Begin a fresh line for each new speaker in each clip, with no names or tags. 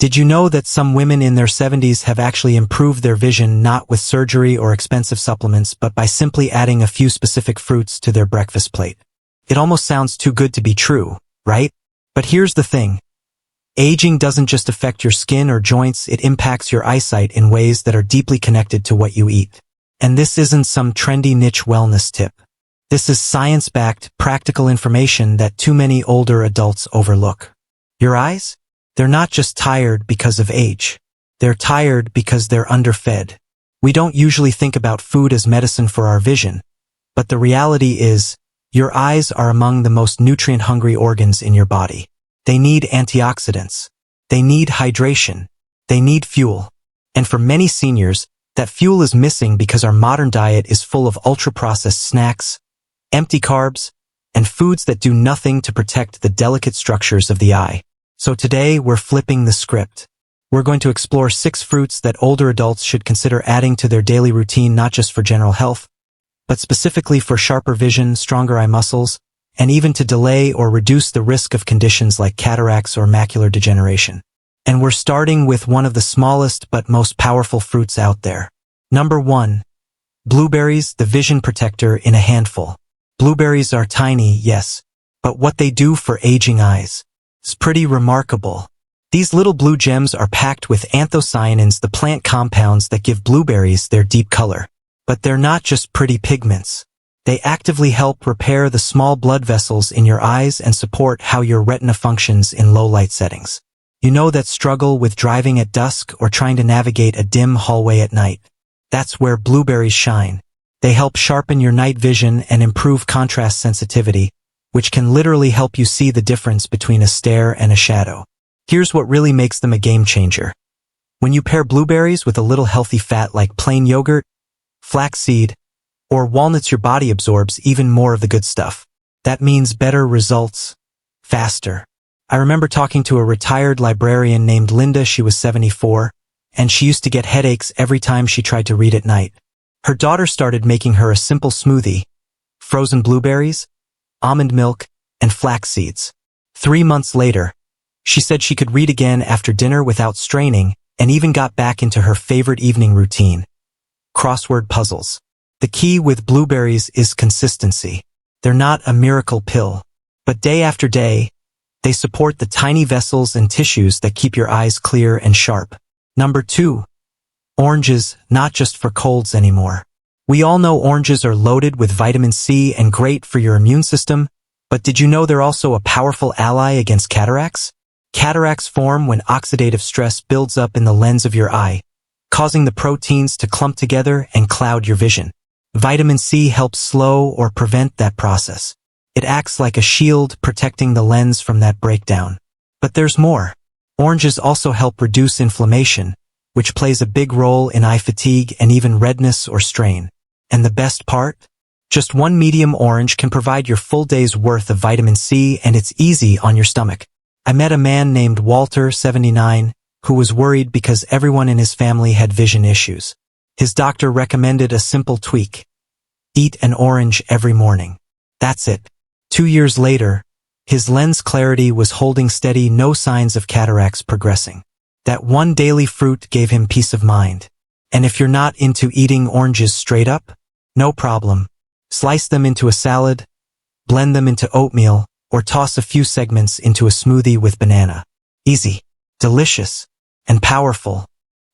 Did you know that some women in their 70s have actually improved their vision not with surgery or expensive supplements, but by simply adding a few specific fruits to their breakfast plate? It almost sounds too good to be true, right? But here's the thing. Aging doesn't just affect your skin or joints, it impacts your eyesight in ways that are deeply connected to what you eat. And this isn't some trendy niche wellness tip. This is science-backed, practical information that too many older adults overlook. Your eyes? They're not just tired because of age. They're tired because they're underfed. We don't usually think about food as medicine for our vision, but the reality is, your eyes are among the most nutrient-hungry organs in your body. They need antioxidants. They need hydration. They need fuel. And for many seniors, that fuel is missing because our modern diet is full of ultra-processed snacks, empty carbs, and foods that do nothing to protect the delicate structures of the eye. So today, we're flipping the script. We're going to explore 6 fruits that older adults should consider adding to their daily routine, not just for general health, but specifically for sharper vision, stronger eye muscles, and even to delay or reduce the risk of conditions like cataracts or macular degeneration. And we're starting with one of the smallest but most powerful fruits out there. Number 1. Blueberries, the vision protector in a handful. Blueberries are tiny, yes, but what they do for aging eyes is pretty remarkable. These little blue gems are packed with anthocyanins, the plant compounds that give blueberries their deep color. But they're not just pretty pigments. They actively help repair the small blood vessels in your eyes and support how your retina functions in low light settings. You know that struggle with driving at dusk or trying to navigate a dim hallway at night? That's where blueberries shine. They help sharpen your night vision and improve contrast sensitivity, which can literally help you see the difference between a stare and a shadow. Here's what really makes them a game changer. When you pair blueberries with a little healthy fat like plain yogurt, flaxseed, or walnuts, your body absorbs even more of the good stuff. That means better results, faster. I remember talking to a retired librarian named Linda. She was 74, and she used to get headaches every time she tried to read at night. Her daughter started making her a simple smoothie: frozen blueberries, almond milk, and flax seeds. 3 months later, she said she could read again after dinner without straining, and even got back into her favorite evening routine: crossword puzzles. The key with blueberries is consistency. They're not a miracle pill, but day after day, they support the tiny vessels and tissues that keep your eyes clear and sharp. Number 2. Oranges, not just for colds anymore. We all know oranges are loaded with vitamin C and great for your immune system, but did you know they're also a powerful ally against cataracts? Cataracts form when oxidative stress builds up in the lens of your eye, causing the proteins to clump together and cloud your vision. Vitamin C helps slow or prevent that process. It acts like a shield protecting the lens from that breakdown. But there's more. Oranges also help reduce inflammation, which plays a big role in eye fatigue and even redness or strain. And the best part? Just one medium orange can provide your full day's worth of vitamin C, and it's easy on your stomach. I met a man named Walter, 79, who was worried because everyone in his family had vision issues. His doctor recommended a simple tweak: eat an orange every morning. That's it. 2 years later, his lens clarity was holding steady, no signs of cataracts progressing. That one daily fruit gave him peace of mind. And if you're not into eating oranges straight up, no problem. Slice them into a salad, blend them into oatmeal, or toss a few segments into a smoothie with banana. Easy, delicious, and powerful.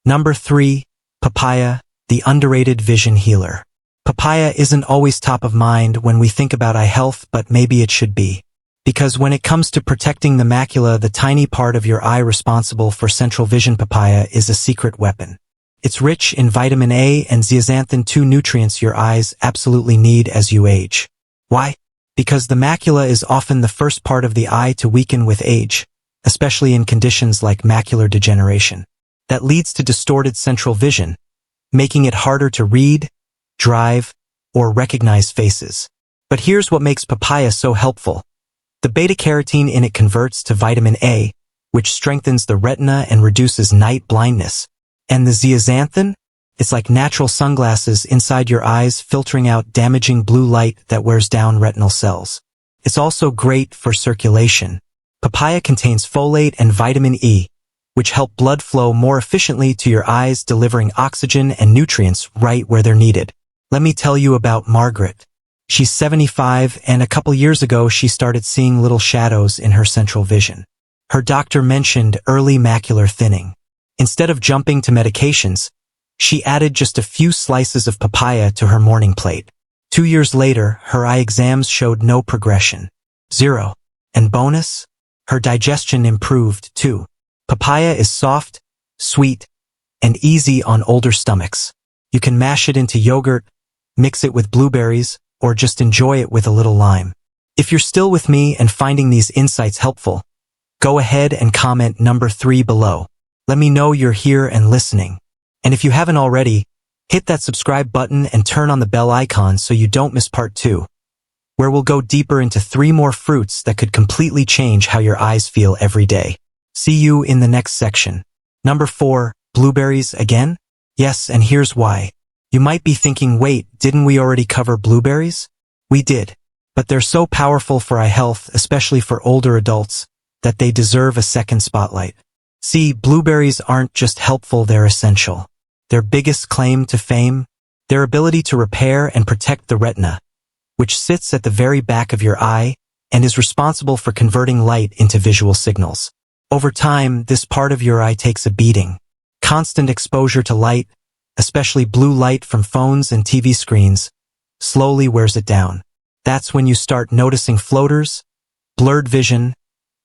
Number 3. Papaya, the underrated vision healer. Papaya isn't always top of mind when we think about eye health, but maybe it should be. Because when it comes to protecting the macula, the tiny part of your eye responsible for central vision, papaya is a secret weapon. It's rich in vitamin A and zeaxanthin, 2 nutrients your eyes absolutely need as you age. Why? Because the macula is often the first part of the eye to weaken with age, especially in conditions like macular degeneration. That leads to distorted central vision, making it harder to read, drive, or recognize faces. But here's what makes papaya so helpful. The beta-carotene in it converts to vitamin A, which strengthens the retina and reduces night blindness. And the zeaxanthin? It's like natural sunglasses inside your eyes, filtering out damaging blue light that wears down retinal cells. It's also great for circulation. Papaya contains folate and vitamin E, which help blood flow more efficiently to your eyes, delivering oxygen and nutrients right where they're needed. Let me tell you about Margaret. She's 75, and a couple years ago she started seeing little shadows in her central vision. Her doctor mentioned early macular thinning. Instead of jumping to medications, she added just a few slices of papaya to her morning plate. 2 years later, her eye exams showed no progression. 0. And bonus? Her digestion improved, too. Papaya is soft, sweet, and easy on older stomachs. You can mash it into yogurt, mix it with blueberries, or just enjoy it with a little lime. If you're still with me and finding these insights helpful, go ahead and comment number 3 below. Let me know you're here and listening. And if you haven't already, hit that subscribe button and turn on the bell icon so you don't miss part 2, where we'll go deeper into 3 more fruits that could completely change how your eyes feel every day. See you in the next section. Number 4, blueberries again? Yes, and here's why. You might be thinking, wait, didn't we already cover blueberries? We did. But they're so powerful for eye health, especially for older adults, that they deserve a second spotlight. See, blueberries aren't just helpful, they're essential. Their biggest claim to fame? Their ability to repair and protect the retina, which sits at the very back of your eye and is responsible for converting light into visual signals. Over time, this part of your eye takes a beating. Constant exposure to light, especially blue light from phones and TV screens, slowly wears it down. That's when you start noticing floaters, blurred vision,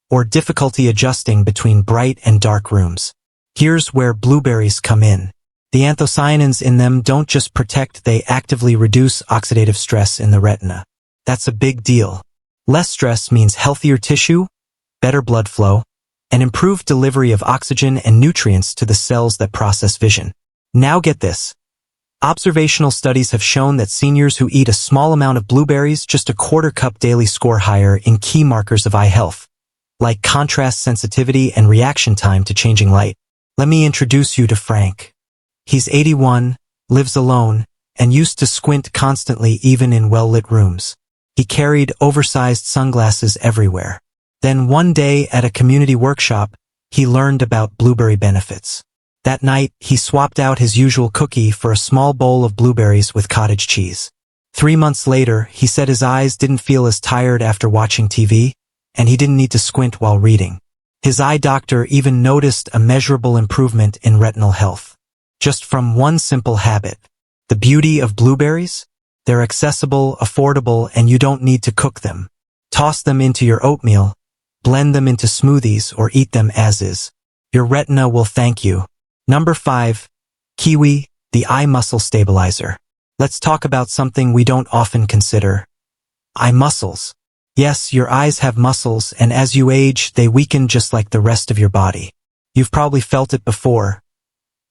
or difficulty adjusting between bright and dark rooms. Here's where blueberries come in. The anthocyanins in them don't just protect, they actively reduce oxidative stress in the retina. That's a big deal. Less stress means healthier tissue, better blood flow, and improved delivery of oxygen and nutrients to the cells that process vision. Now get this. Observational studies have shown that seniors who eat a small amount of blueberries, just a quarter cup daily, score higher in key markers of eye health, like contrast sensitivity and reaction time to changing light. Let me introduce you to Frank. He's 81, lives alone, and used to squint constantly even in well-lit rooms. He carried oversized sunglasses everywhere. Then one day at a community workshop, he learned about blueberry benefits. That night, he swapped out his usual cookie for a small bowl of blueberries with cottage cheese. 3 months later, he said his eyes didn't feel as tired after watching TV, and he didn't need to squint while reading. His eye doctor even noticed a measurable improvement in retinal health, just from one simple habit. The beauty of blueberries? They're accessible, affordable, and you don't need to cook them. Toss them into your oatmeal, blend them into smoothies, or eat them as is. Your retina will thank you. Number 5, kiwi, the eye muscle stabilizer. Let's talk about something we don't often consider. Eye muscles. Yes, your eyes have muscles, and as you age, they weaken just like the rest of your body. You've probably felt it before.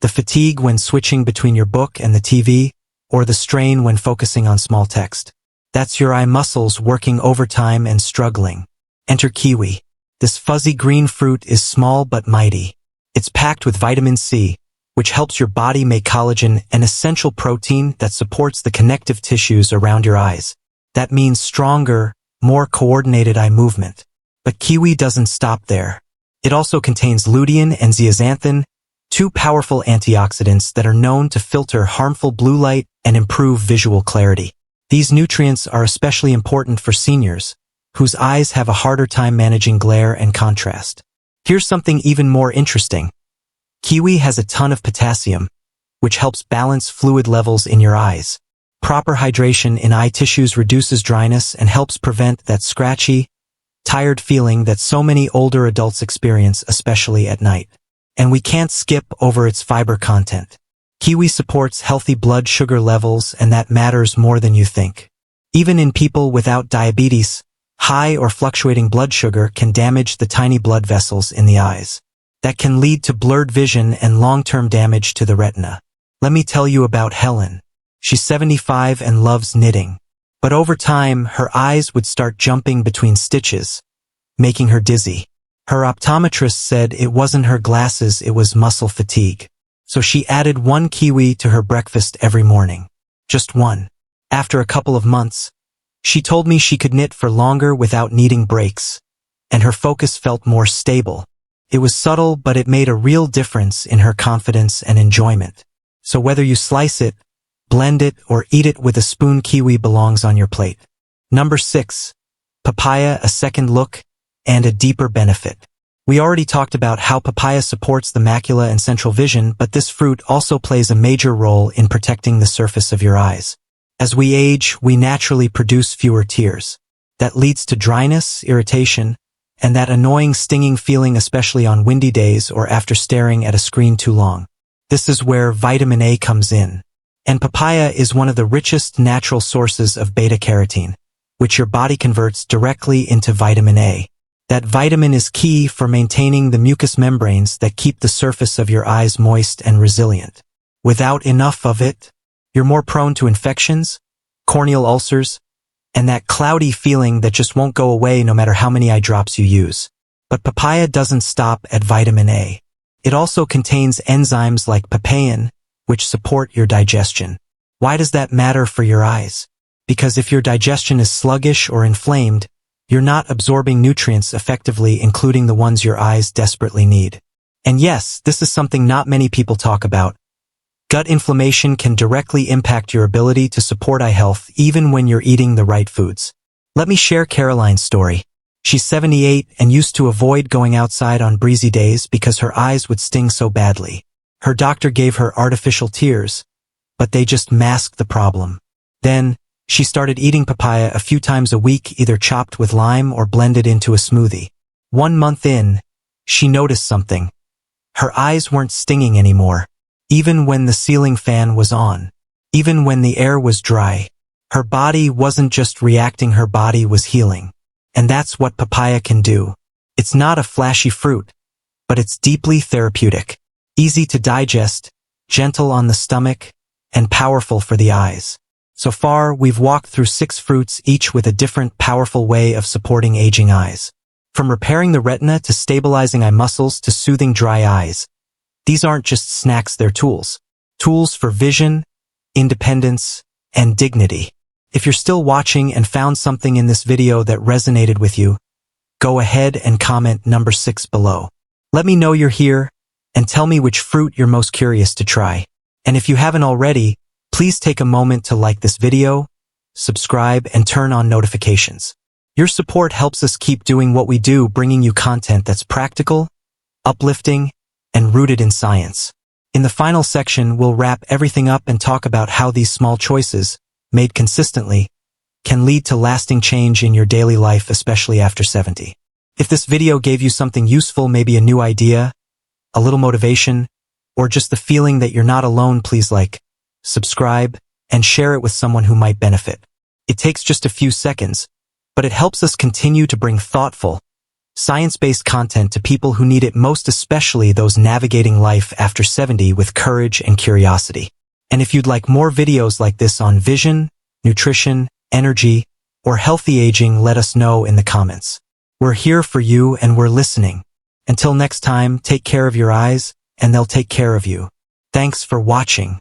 The fatigue when switching between your book and the TV, or the strain when focusing on small text. That's your eye muscles working overtime and struggling. Enter kiwi. This fuzzy green fruit is small but mighty. It's packed with vitamin C, which helps your body make collagen, an essential protein that supports the connective tissues around your eyes. That means stronger, more coordinated eye movement. But kiwi doesn't stop there. It also contains lutein and zeaxanthin, 2 powerful antioxidants that are known to filter harmful blue light and improve visual clarity. These nutrients are especially important for seniors, whose eyes have a harder time managing glare and contrast. Here's something even more interesting. Kiwi has a ton of potassium, which helps balance fluid levels in your eyes. Proper hydration in eye tissues reduces dryness and helps prevent that scratchy, tired feeling that so many older adults experience, especially at night. And we can't skip over its fiber content. Kiwi supports healthy blood sugar levels, and that matters more than you think. Even in people without diabetes, high or fluctuating blood sugar can damage the tiny blood vessels in the eyes. That can lead to blurred vision and long-term damage to the retina. Let me tell you about Helen. She's 75 and loves knitting. But over time, her eyes would start jumping between stitches, making her dizzy. Her optometrist said it wasn't her glasses, it was muscle fatigue. So she added 1 kiwi to her breakfast every morning. Just 1. After a couple of months, she told me she could knit for longer without needing breaks, and her focus felt more stable. It was subtle, but it made a real difference in her confidence and enjoyment. So whether you slice it, blend it, or eat it with a spoon, kiwi belongs on your plate. Number 6. Papaya, a second look and a deeper benefit. We already talked about how papaya supports the macula and central vision, but this fruit also plays a major role in protecting the surface of your eyes. As we age, we naturally produce fewer tears. That leads to dryness, irritation, and that annoying stinging feeling, especially on windy days or after staring at a screen too long. This is where vitamin A comes in. And papaya is one of the richest natural sources of beta-carotene, which your body converts directly into vitamin A. That vitamin is key for maintaining the mucous membranes that keep the surface of your eyes moist and resilient. Without enough of it, you're more prone to infections, corneal ulcers, and that cloudy feeling that just won't go away no matter how many eye drops you use. But papaya doesn't stop at vitamin A. It also contains enzymes like papain, which support your digestion. Why does that matter for your eyes? Because if your digestion is sluggish or inflamed, you're not absorbing nutrients effectively, including the ones your eyes desperately need. And yes, this is something not many people talk about. Gut inflammation can directly impact your ability to support eye health even when you're eating the right foods. Let me share Caroline's story. She's 78 and used to avoid going outside on breezy days because her eyes would sting so badly. Her doctor gave her artificial tears, but they just masked the problem. Then, she started eating papaya a few times a week, either chopped with lime or blended into a smoothie. 1 month in, she noticed something. Her eyes weren't stinging anymore, even when the ceiling fan was on, even when the air was dry. Her body wasn't just reacting, her body was healing. And that's what papaya can do. It's not a flashy fruit, but it's deeply therapeutic, easy to digest, gentle on the stomach, and powerful for the eyes. So far, we've walked through 6 fruits, each with a different, powerful way of supporting aging eyes. From repairing the retina to stabilizing eye muscles to soothing dry eyes. These aren't just snacks, they're tools. Tools for vision, independence, and dignity. If you're still watching and found something in this video that resonated with you, go ahead and comment number 6 below. Let me know you're here, and tell me which fruit you're most curious to try. And if you haven't already, please take a moment to like this video, subscribe, and turn on notifications. Your support helps us keep doing what we do, bringing you content that's practical, uplifting, and rooted in science. In the final section, we'll wrap everything up and talk about how these small choices, made consistently, can lead to lasting change in your daily life, especially after 70. If this video gave you something useful, maybe a new idea, a little motivation, or just the feeling that you're not alone, please like, subscribe, and share it with someone who might benefit. It takes just a few seconds, but it helps us continue to bring thoughtful, science-based content to people who need it most, especially those navigating life after 70 with courage and curiosity. And if you'd like more videos like this on vision, nutrition, energy, or healthy aging, let us know in the comments. We're here for you and we're listening. Until next time, take care of your eyes, and they'll take care of you. Thanks for watching.